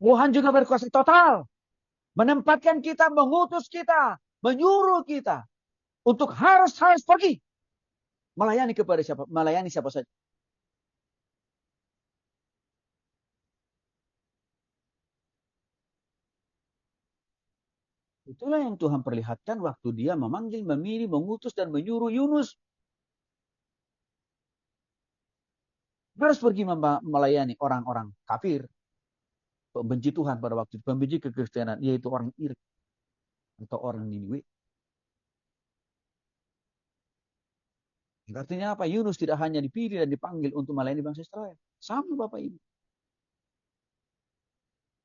Tuhan juga berkuasa total. Menempatkan kita, mengutus kita, menyuruh kita untuk harus pergi melayani kepada siapa, melayani siapa saja. Itulah yang Tuhan perlihatkan waktu dia memanggil, memilih, mengutus, dan menyuruh Yunus. Harus pergi melayani orang-orang kafir. Pembenci Tuhan pada waktu itu. Pembenci kekristenan. Yaitu orang Irak. Atau orang Niniwe. Artinya apa? Yunus tidak hanya dipilih dan dipanggil untuk melayani bangsa Israel. Sama Bapak Ibu.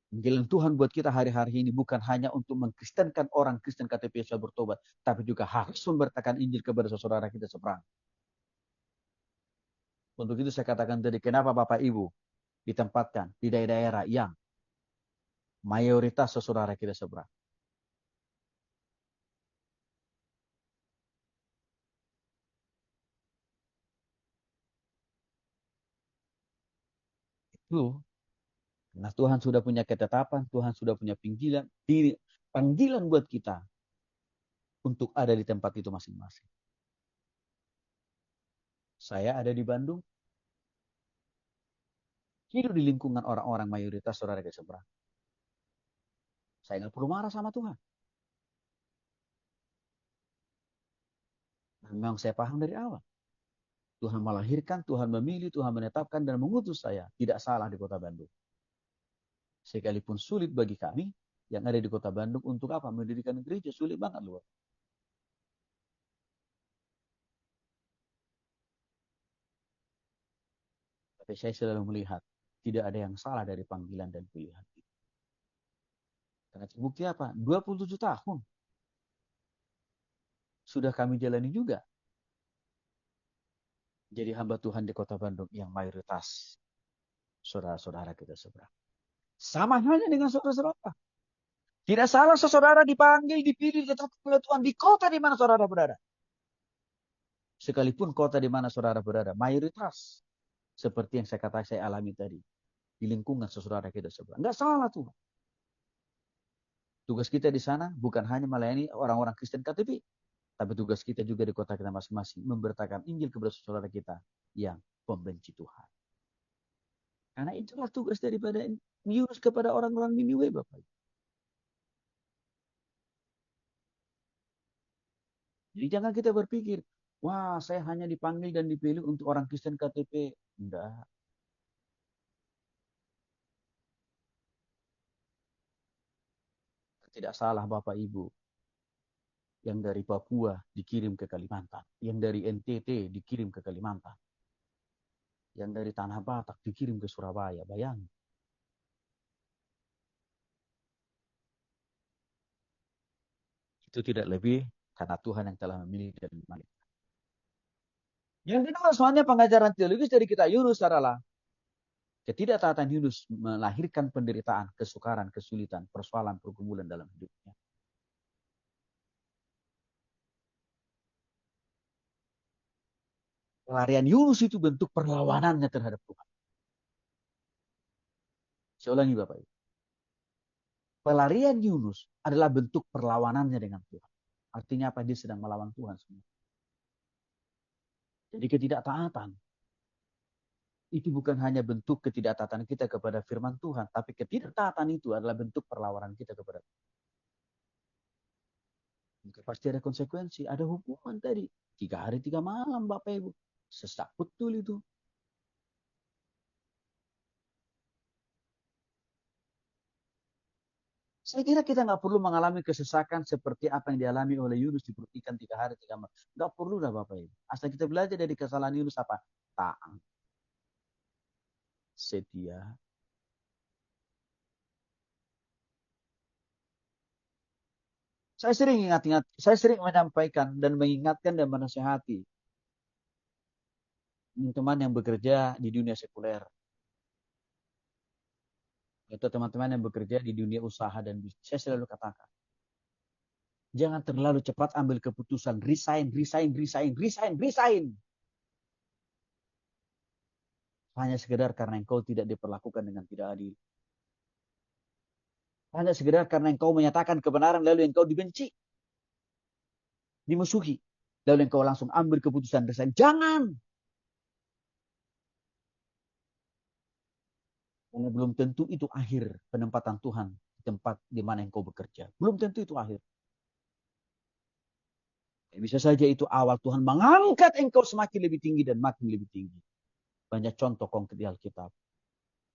Panggilan Tuhan buat kita hari-hari ini bukan hanya untuk mengkristenkan orang Kristen KTP yang bertobat. Tapi juga harus memberitakan Injil kepada saudara kita seberang. Untuk itu saya katakan tadi, kenapa Bapak Ibu ditempatkan di daerah-daerah yang mayoritas saudara kita seberang. Itu karena Tuhan sudah punya ketetapan, Tuhan sudah punya panggilan buat kita untuk ada di tempat itu masing-masing. Saya ada di Bandung, hidup di lingkungan orang-orang mayoritas saudara kita seberang. Saya nggak perlu marah sama Tuhan. Memang saya paham dari awal. Tuhan melahirkan, Tuhan memilih, Tuhan menetapkan dan mengutus saya. Tidak salah di kota Bandung. Sekalipun sulit bagi kami yang ada di kota Bandung untuk apa? Mendirikan gereja, sulit banget loh. Tapi saya selalu melihat tidak ada yang salah dari panggilan dan pilihan itu. Karena terbukti apa? 27 tahun sudah kami jalani juga jadi hamba Tuhan di kota Bandung yang mayoritas saudara-saudara kita seberang. Sama halnya dengan saudara-saudara. Tidak salah saudara dipanggil, dipilih, ditetapkan oleh Tuhan di kota di mana saudara berada. Sekalipun kota di mana saudara berada, mayoritas seperti yang saya katakan saya alami tadi di lingkungan saudara kita seberang. Enggak salah Tuhan. Tugas kita di sana bukan hanya melayani orang-orang Kristen KTP, tapi tugas kita juga di kota kita masing-masing memberitakan Injil kepada saudara kita yang pembenci Tuhan. Karena itulah tugas daripada Yunus kepada orang-orang Niniwe, Bapak. Jadi jangan kita berpikir, wah saya hanya dipanggil dan dipilih untuk orang Kristen KTP. Enggak. Tidak salah Bapak Ibu. Yang dari Papua dikirim ke Kalimantan. Yang dari NTT dikirim ke Kalimantan. Yang dari Tanah Batak dikirim ke Surabaya. Bayangin. Itu tidak lebih karena Tuhan yang telah memilih dan memilih. Yang kedua soalnya pengajaran teologis dari kita Yunus adalah ketidaktaatan Yunus melahirkan penderitaan, kesukaran, kesulitan, persoalan, pergumulan dalam hidupnya. Pelarian Yunus itu bentuk perlawanannya terhadap Tuhan. Saya ulangi Bapak Ibu. Pelarian Yunus adalah bentuk perlawanannya dengan Tuhan. Artinya apa? Dia sedang melawan Tuhan semua. Jadi ketidaktaatan itu bukan hanya bentuk ketidaktaatan kita kepada firman Tuhan, tapi ketidaktaatan itu adalah bentuk perlawanan kita kepada Tuhan. Maka pasti ada konsekuensi, ada hukuman tadi. 3 hari 3 malam Bapak Ibu. Sesak betul itu. Saya kira kita nggak perlu mengalami kesesakan seperti apa yang dialami oleh Yunus di perut ikan 3 hari 3 malam. Nggak perlu dah Bapak Ibu. Asal kita belajar dari kesalahan Yunus apa? Taat, setia. Saya sering menyampaikan dan mengingatkan dan menasihati teman-teman yang bekerja di dunia sekuler atau teman-teman yang bekerja di dunia usaha dan bisnis. Saya selalu katakan, jangan terlalu cepat ambil keputusan resign, resign, resign, resign, resign. Hanya sekedar karena engkau tidak diperlakukan dengan tidak adil. Hanya sekedar karena engkau menyatakan kebenaran lalu engkau dibenci, dimusuhi. Lalu engkau langsung ambil keputusan resign. Jangan. Karena belum tentu itu akhir penempatan Tuhan di tempat di mana engkau bekerja. Belum tentu itu akhir. Bisa saja itu awal Tuhan mengangkat engkau semakin lebih tinggi dan makin lebih tinggi. Banyak contoh konkret di Alkitab.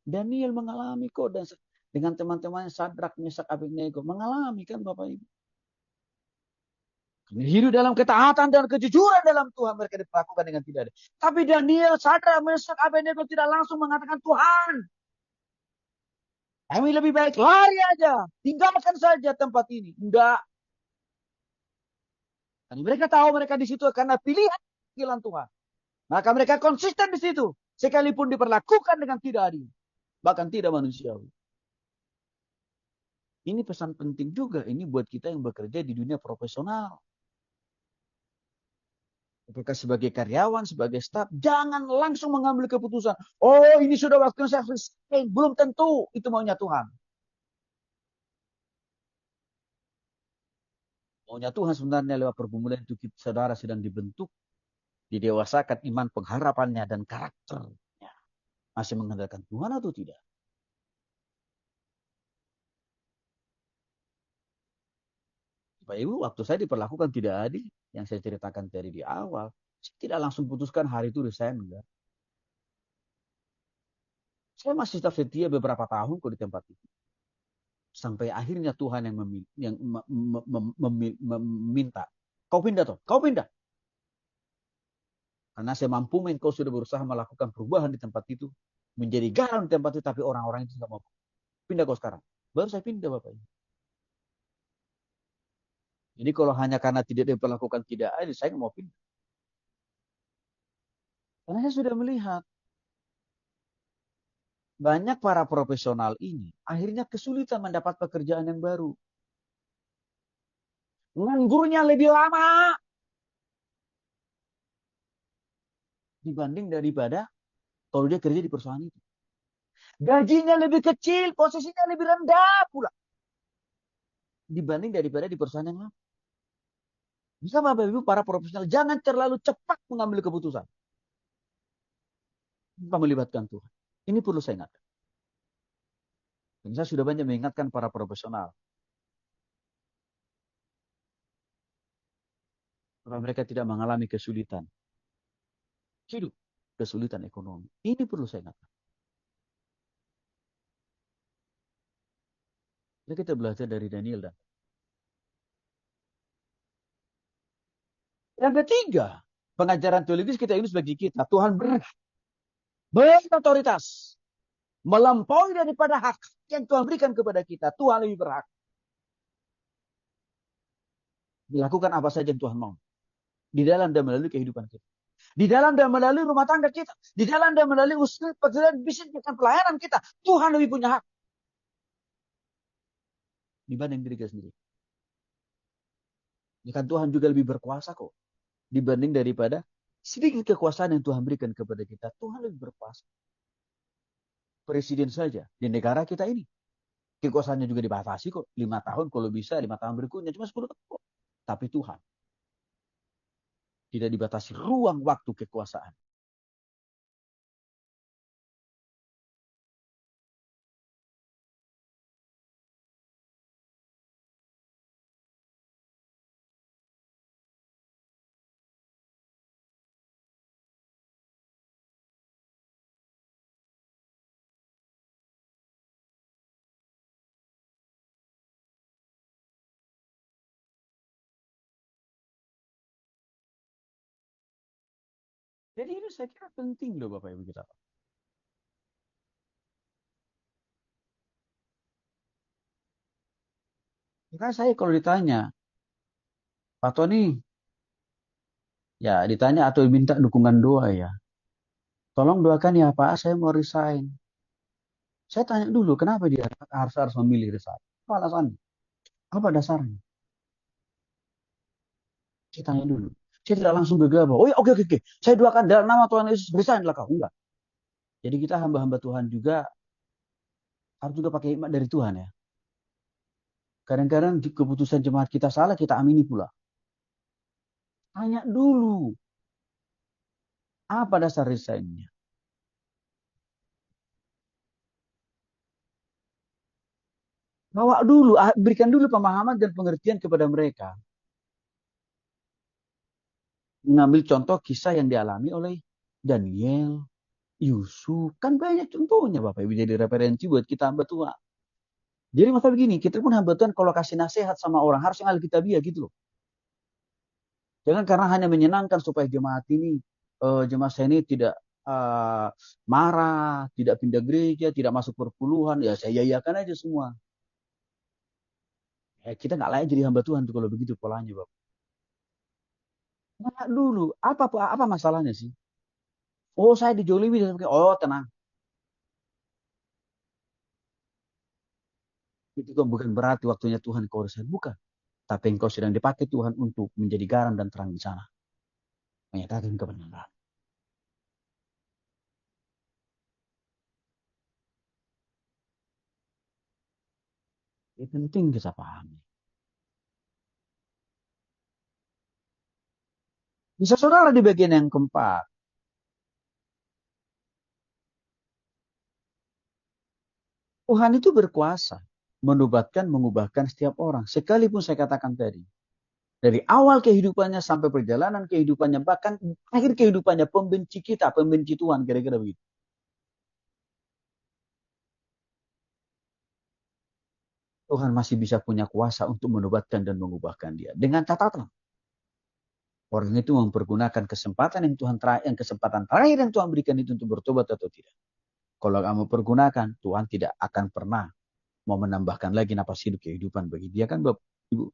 Daniel mengalami kok, dan dengan teman-teman Sadrak, Mesak, Abednego mengalami kan Bapak Ibu. Hidup dalam ketaatan dan kejujuran dalam Tuhan mereka diperlakukan dengan tidak ada. Tapi Daniel, Sadrak, Mesak, Abednego tidak langsung mengatakan Tuhan, kami lebih baik lari aja, tinggalkan saja tempat ini. Enggak. Dan mereka tahu mereka di situ karena pilihan Tuhan. Maka mereka konsisten di situ, sekalipun diperlakukan dengan tidak adil, bahkan tidak manusiawi. Ini pesan penting juga ini buat kita yang bekerja di dunia profesional. Apakah sebagai karyawan, sebagai staf, jangan langsung mengambil keputusan. Oh, ini sudah waktu saya selesai. Belum tentu itu maunya Tuhan. Maunya Tuhan sebenarnya lewat pergumulan itu saudara sedang dibentuk, didewasakan iman pengharapannya dan karakternya. Masih mengandalkan Tuhan atau tidak? Bapak Ibu, waktu saya diperlakukan tidak adil, yang saya ceritakan dari di awal, saya tidak langsung putuskan hari itu resign. Enggak. Saya masih tetap setia beberapa tahun kok di tempat itu. Sampai akhirnya Tuhan yang meminta. Kau pindah toh, kau pindah. Karena saya mampu kau sudah berusaha melakukan perubahan di tempat itu. Menjadi garam di tempat itu, tapi orang-orang itu tidak mau. Pindah kau sekarang. Baru saya pindah Bapak Ibu. Jadi kalau hanya karena tidak diperlakukan tidak adil, saya nggak mau pindah. Karena saya sudah melihat banyak para profesional ini akhirnya kesulitan mendapat pekerjaan yang baru. Nganggurnya lebih lama dibanding daripada kalau dia kerja di perusahaan itu. Gajinya lebih kecil, posisinya lebih rendah pula dibanding daripada di perusahaan yang lain. Bisa Bapak Ibu para profesional jangan terlalu cepat mengambil keputusan tanpa melibatkan Tuhan. Ini perlu saya ingatkan. Dan saya sudah banyak mengingatkan para profesional supaya mereka tidak mengalami kesulitan hidup, kesulitan ekonomi. Ini perlu saya ingatkan. Jadi kita belajar dari Daniel dan yang ketiga, pengajaran teologis kita ini bagi kita. Tuhan berotoritas. Melampaui daripada hak yang Tuhan berikan kepada kita. Tuhan lebih berhak. Dilakukan apa saja yang Tuhan mau. Di dalam dan melalui kehidupan kita. Di dalam dan melalui rumah tangga kita. Di dalam dan melalui usaha pekerjaan bisnis dan pelayanan kita. Tuhan lebih punya hak. Dibanding diri kita sendiri. Kan Tuhan juga lebih berkuasa kok. Dibanding daripada sedikit kekuasaan yang Tuhan berikan kepada kita. Tuhan lebih berkuasa. Presiden saja di negara kita ini. Kekuasaannya juga dibatasi kok. 5 tahun kalau bisa, 5 tahun berikutnya. Cuma 10 tahun kok. Tapi Tuhan tidak dibatasi ruang waktu kekuasaan. Jadi ini saya kira penting loh Bapak Ibu kita. Karena saya kalau ditanya, Pak Tony, ya ditanya atau minta dukungan doa ya. Tolong doakan ya Pak, saya mau resign. Saya tanya dulu, kenapa dia harus memilih resign? Apa alasannya? Apa dasarnya? Saya tanya dulu. Saya tidak langsung gegabah. Oh ya, oke, oke, oke. Saya doakan dalam nama Tuhan Yesus, resign lah kau. Enggak. Jadi kita hamba-hamba Tuhan juga harus juga pakai hikmat dari Tuhan ya. Kadang-kadang keputusan jemaat kita salah, kita amini pula. Tanya dulu, apa dasar resignnya? Bawa dulu, berikan dulu pemahaman dan pengertian kepada mereka. Mengambil contoh kisah yang dialami oleh Daniel, Yusuf. Kan banyak contohnya Bapak Ibu jadi referensi buat kita hamba Tuhan. Jadi masa begini, kita pun hamba Tuhan kalau kasih nasihat sama orang harus yang alkitabiah gitu loh. Jangan karena hanya menyenangkan supaya jemaat ini, jemaat saya ini tidak marah, tidak pindah gereja, tidak masuk perpuluhan, ya saya iayakan aja semua. Ya, kita nggak layak jadi hamba Tuhan tuh kalau begitu polanya, Bapak. Nah, dulu, apa masalahnya sih? Oh, saya dijolimi. Oh, tenang. Itu kan bukan berarti waktunya Tuhan kau urusan. Bukan. Tapi engkau sedang dipakai Tuhan untuk menjadi garam dan terang di sana. Menyatakan kebenaran. Itu penting kita pahami. Bisa saudara di bagian yang keempat. Tuhan itu berkuasa. Menubatkan, mengubahkan setiap orang. Sekalipun saya katakan tadi. Dari awal kehidupannya sampai perjalanan kehidupannya. Bahkan akhir kehidupannya pembenci kita. Pembenci Tuhan. Kira-kira begitu. Tuhan masih bisa punya kuasa untuk menubatkan dan mengubahkan dia. Dengan catatan. Orang itu mempergunakan kesempatan yang yang kesempatan terakhir yang Tuhan berikan itu untuk bertobat atau tidak. Kalau kamu pergunakan, Tuhan tidak akan pernah mau menambahkan lagi napas hidup kehidupan bagi dia kan Bapak Ibu.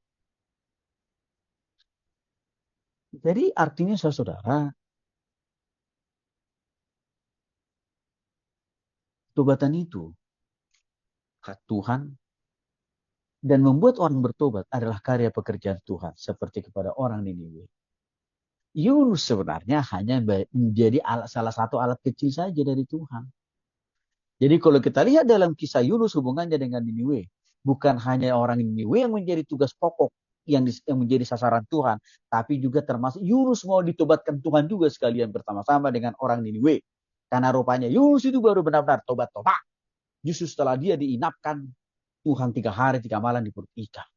Jadi artinya saudara, tobatan itu hak Tuhan dan membuat orang bertobat adalah karya pekerjaan Tuhan seperti kepada orang Niniwe. Yunus sebenarnya hanya menjadi salah satu alat kecil saja dari Tuhan. Jadi kalau kita lihat dalam kisah Yunus hubungannya dengan Niniwe, bukan hanya orang Niniwe yang menjadi tugas pokok yang menjadi sasaran Tuhan, tapi juga termasuk Yunus mau ditobatkan Tuhan juga sekalian bersama-sama dengan orang Niniwe. Karena rupanya Yunus itu baru benar-benar tobat-tobat. Justru setelah dia diinapkan Tuhan 3 hari 3 malam di perut ikan.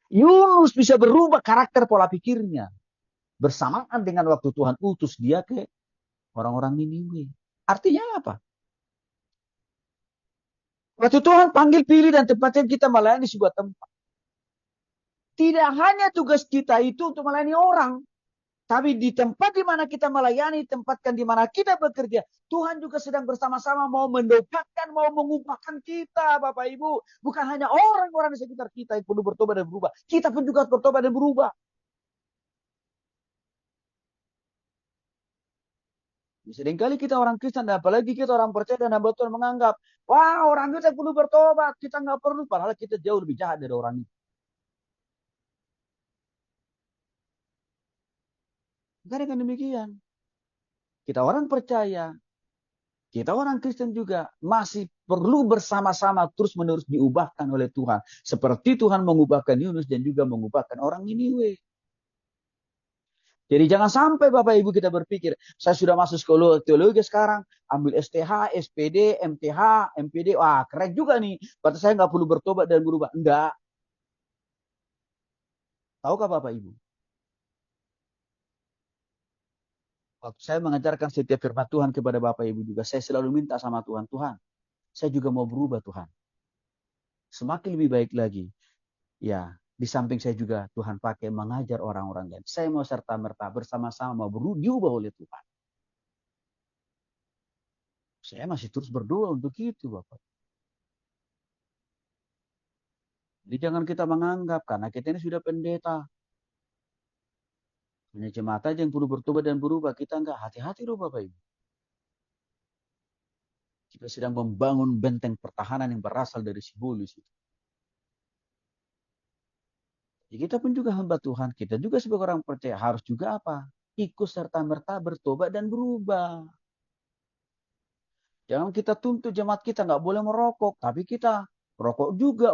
Yunus bisa berubah karakter pola pikirnya bersamaan dengan waktu Tuhan utus dia ke orang-orang Niniwe. Artinya apa? Waktu Tuhan panggil, pilih, dan tempatkan kita melayani sebuah tempat. Tidak hanya tugas kita itu untuk melayani orang. Tapi di tempat di mana kita melayani, tempatkan di mana kita bekerja, Tuhan juga sedang bersama-sama mau mendobrakkan, mau mengubahkan kita, Bapak Ibu. Bukan hanya orang-orang di sekitar kita yang perlu bertobat dan berubah. Kita pun juga harus bertobat dan berubah. Seringkali kita orang Kristen, dan apalagi kita orang percaya dan hamba Tuhan menganggap, wah orang kita perlu bertobat, kita nggak perlu. Padahal kita jauh lebih jahat dari orang itu. Bukan demikian. Kita orang percaya, kita orang Kristen juga masih perlu bersama-sama terus-menerus diubahkan oleh Tuhan. Seperti Tuhan mengubahkan Yunus dan juga mengubahkan orang Niniwe. Jadi jangan sampai Bapak Ibu kita berpikir, saya sudah masuk sekolah teologi sekarang, ambil STH, SPD, MTH, MPD, wah keren juga nih. Berarti saya nggak perlu bertobat dan berubah. Enggak. Tahukah Bapak Ibu? Waktu saya mengajarkan setiap firman Tuhan kepada Bapak Ibu juga, saya selalu minta sama Tuhan, Tuhan, saya juga mau berubah Tuhan. Semakin lebih baik lagi. Ya, di samping saya juga Tuhan pakai mengajar orang-orang lain. Saya mau serta-merta bersama-sama diubah oleh Tuhan. Saya masih terus berdoa untuk itu, Bapak. Jadi jangan kita menganggap, karena kita ini sudah pendeta. Hanya jemaat aja yang perlu bertobat dan berubah. Kita enggak. Hati-hati loh Bapak Ibu. Kita sedang membangun benteng pertahanan yang berasal dari si bulus itu. Jadi kita pun juga hamba Tuhan. Kita juga sebagai orang percaya harus juga apa? Ikut serta-merta bertobat dan berubah. Jangan kita tuntut jemaat kita nggak boleh merokok. Tapi kita rokok juga,